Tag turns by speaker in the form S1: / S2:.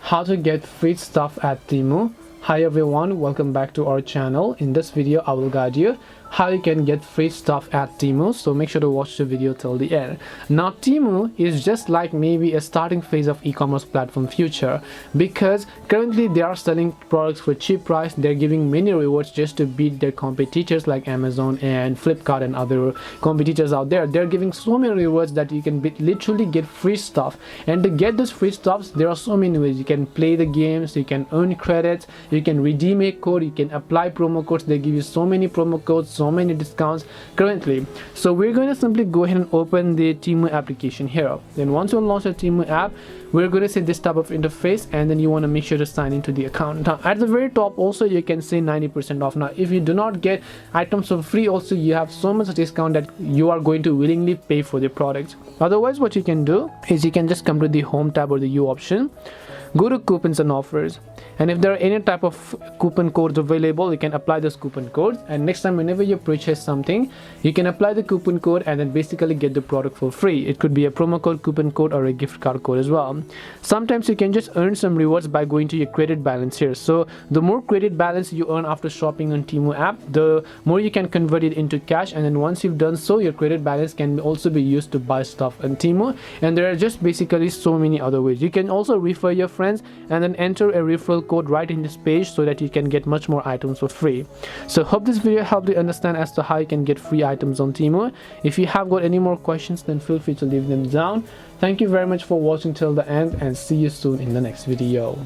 S1: how to get free stuff at Temu. Hi everyone, welcome back to our channel. In this video I will guide you how you can get free stuff at Temu, so make sure to watch the video till the end. Now Temu is just like maybe a starting phase of e-commerce platform future, because currently they are selling products for cheap price. They're giving many rewards just to beat their competitors like Amazon and Flipkart and other competitors out there. They're giving so many rewards that you can literally get free stuff, and to get those free stuffs there are so many ways. You can play the games, you can earn credits, you can redeem a code, you can apply promo codes. They give you so many promo codes, so many discounts currently. So we're going to simply go ahead and open the Temu application here. Then once you launch the Temu app, we're going to see this type of interface, and then you want to make sure to sign into the account. Now at the very top also you can see 90% off. Now if you do not get items for free, also you have so much discount that you are going to willingly pay for the product. Otherwise what you can do is you can just come to the home tab or the U option, go to coupons and offers, and if there are any type of coupon codes available, you can apply those coupon codes, and next time whenever you purchase something you can apply the coupon code and then basically get the product for free. It could be a promo code, coupon code, or a gift card code as well. Sometimes you can just earn some rewards by going to your credit balance here. So the more credit balance you earn after shopping on Temu app, the more you can convert it into cash, and then once you've done so, your credit balance can also be used to buy stuff on Temu. And there are just basically so many other ways. You can also refer your friends and then enter a referral code right in this page so that you can get much more items for free. So hope this video helped you understand as to how you can get free items on Temu. If you have got any more questions, then feel free to leave them down. Thank you very much for watching till the end, and see you soon in the next video.